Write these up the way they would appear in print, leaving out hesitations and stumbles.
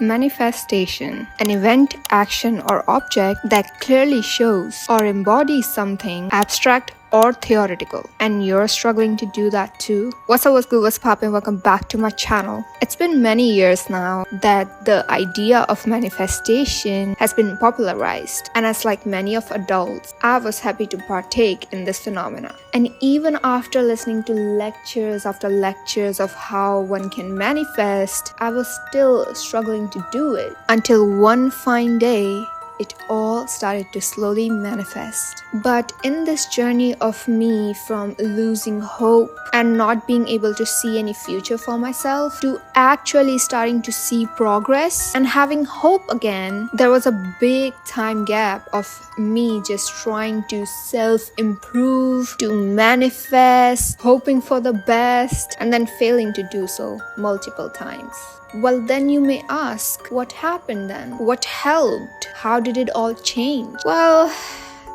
Manifestation, an event, action, or object that clearly shows or embodies something abstract or theoretical, and you're struggling to do that too. What's up, what's good, what's poppin'? Welcome back to my channel. It's been many years now that the idea of manifestation has been popularized, and as like many of adults, I was happy to partake in this phenomena. And even after listening to lectures after lectures of how one can manifest, I was still struggling to do it until one fine day it all started to slowly manifest. But in this journey of me from losing hope and not being able to see any future for myself to actually starting to see progress and having hope again, there was a big time gap of me just trying to self-improve, to manifest, hoping for the best, and then failing to do so multiple times. Well, then you may ask, what happened then? What helped? How did it all change? Well,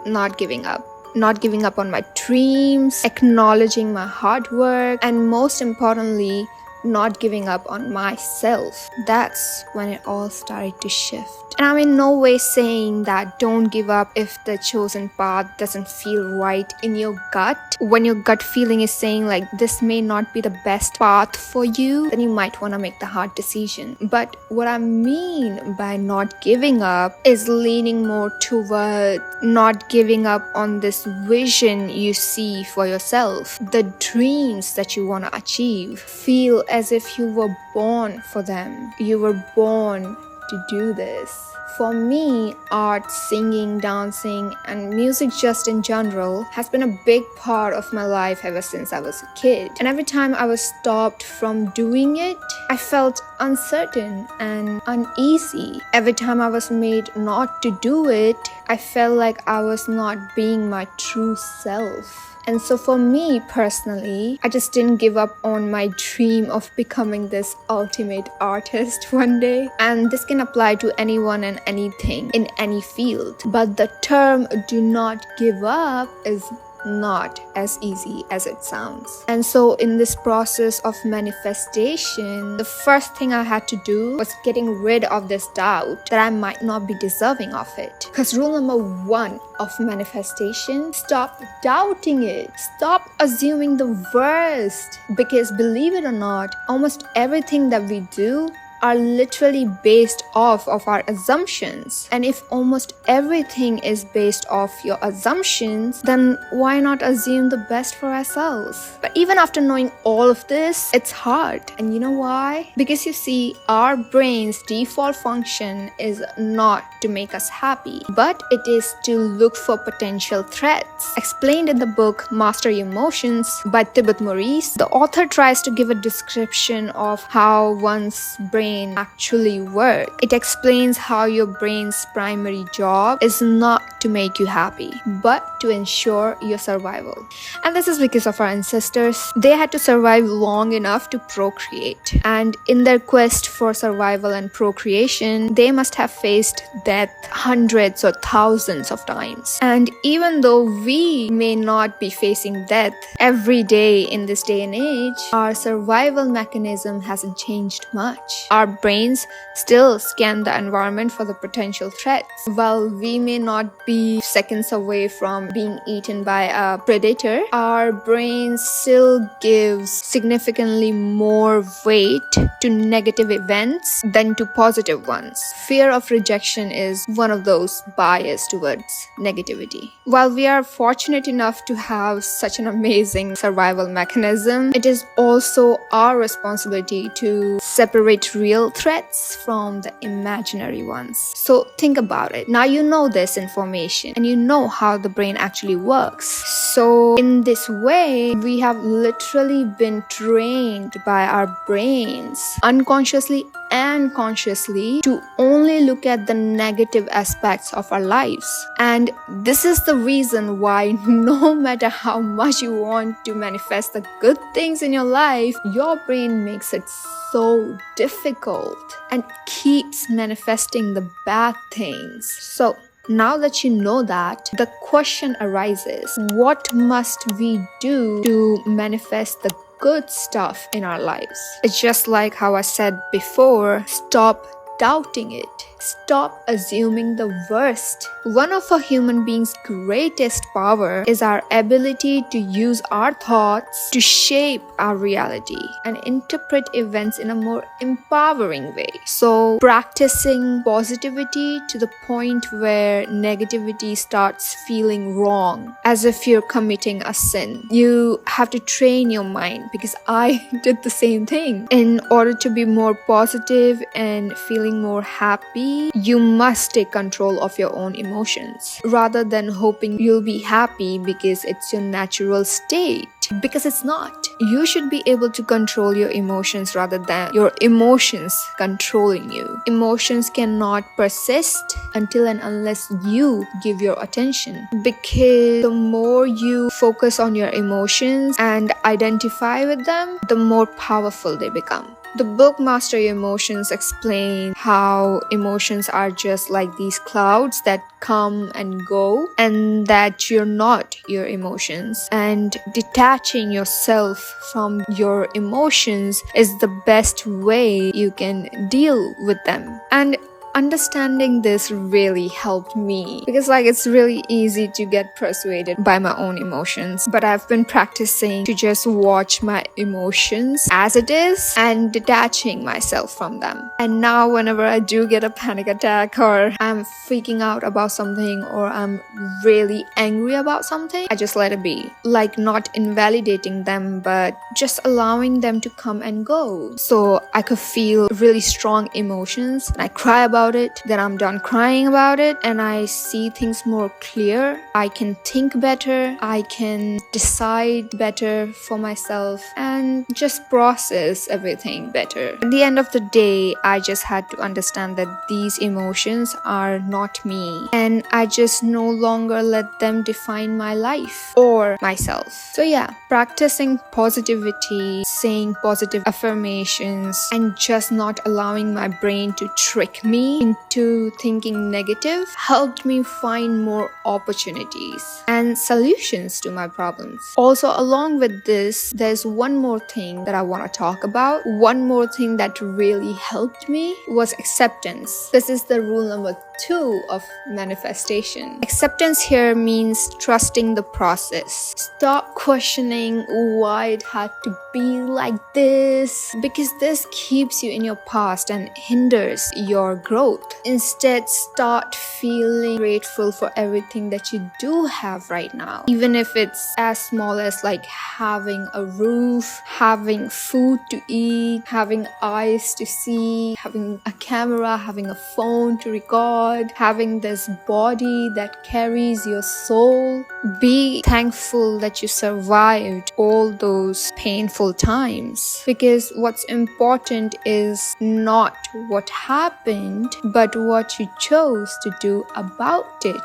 not giving up. Not giving up on my dreams, acknowledging my hard work, and most importantly, not giving up on myself. That's when it all started to shift. And I'm in no way saying that don't give up if the chosen path doesn't feel right in your gut. When your gut feeling is saying like this may not be the best path for you, then you might want to make the hard decision. But what I mean by not giving up is leaning more toward not giving up on this vision you see for yourself, the dreams that you want to achieve. Feel as if you were born for them. You were born to do this. For me, art, singing, dancing, and music just in general has been a big part of my life ever since I was a kid. And every time I was stopped from doing it, I felt uncertain and uneasy. Every time I was made not to do it, I felt like I was not being my true self. And so for me personally, I just didn't give up on my dream of becoming this ultimate artist one day. And this can apply to anyone and anything in any field. But the term do not give up is not as easy as it sounds. And so in this process of manifestation, the first thing I had to do was getting rid of this doubt that I might not be deserving of it. Because rule number one of manifestation, stop doubting it. Stop assuming the worst. Because believe it or not, almost everything that we do are literally based off of our assumptions. And if almost everything is based off your assumptions, then why not assume the best for ourselves? But even after knowing all of this, it's hard. And you know why? Because you see, our brain's default function is not to make us happy, but it is to look for potential threats. Explained in the book Master Your Emotions by Thibaut Maurice, the author tries to give a description of how one's brain actually works. It explains how your brain's primary job is not to make you happy, but to ensure your survival. And this is because of our ancestors. They had to survive long enough to procreate. And in their quest for survival and procreation, they must have faced death hundreds or thousands of times. And even though we may not be facing death every day in this day and age, our survival mechanism hasn't changed much. Our brains still scan the environment for the potential threats. While we may not be seconds away from being eaten by a predator, our brain still gives significantly more weight to negative events than to positive ones. Fear of rejection is one of those bias towards negativity. While we are fortunate enough to have such an amazing survival mechanism, it is also our responsibility to separate real threats from the imaginary ones. So think about it. Now you know this information and you know how the brain actually works. So in this way, we have literally been trained by our brains unconsciously and consciously to only look at the negative aspects of our lives. And this is the reason why no matter how much you want to manifest the good things in your life, your brain makes it so difficult and keeps manifesting the bad things. So now that you know that, the question arises, what must we do to manifest the good stuff in our lives? It's just like how I said before, stop doubting it. Stop assuming the worst. One of a human being's greatest power is our ability to use our thoughts to shape our reality and interpret events in a more empowering way. So, practicing positivity to the point where negativity starts feeling wrong, as if you're committing a sin. You have to train your mind, because I did the same thing. In order to be more positive and feeling more happy, you must take control of your own emotions rather than hoping you'll be happy because it's your natural state. Because it's not. You should be able to control your emotions rather than your emotions controlling you. Emotions cannot persist until and unless you give your attention. Because the more you focus on your emotions and identify with them, the more powerful they become. The book Master Your Emotions explains how emotions are just like these clouds that come and go, and that you're not your emotions. And detaching yourself from your emotions is the best way you can deal with them. And understanding this really helped me, because it's really easy to get persuaded by my own emotions, but I've been practicing to just watch my emotions as it is and detaching myself from them. And now whenever I do get a panic attack, or I'm freaking out about something, or I'm really angry about something, I just let it be. Not invalidating them, but just allowing them to come and go. So I could feel really strong emotions and I cry about it, then I'm done crying about it and I see things more clear. I can think better, I can decide better for myself and just process everything better. At the end of the day, I just had to understand that these emotions are not me, and I just no longer let them define my life or myself. So yeah, practicing positivity, saying positive affirmations, and just not allowing my brain to trick me into thinking negative helped me find more opportunities and solutions to my problems. Also, along with this, there's one more thing that I want to talk about. One more thing that really helped me was acceptance. This is the rule number 2 of manifestation. Acceptance here means trusting the process. Stop questioning why it had to be like this, because this keeps you in your past and hinders your growth. Instead, start feeling grateful for everything that you do have right now, even if it's as small as having a roof, having food to eat, having eyes to see, having a camera, having a phone to record, having this body that carries your soul. Be thankful that you survived all those painful times, because what's important is not what happened, but what you chose to do about it.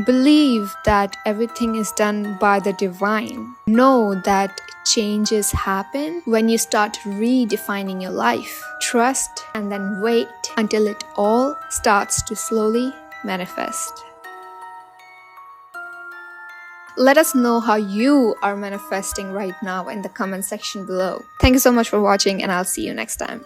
Believe that everything is done by the divine. Know that changes happen when you start redefining your life. Trust and then wait until it all starts to slowly manifest. Let us know how you are manifesting right now in the comment section below. Thank you so much for watching, and I'll see you next time.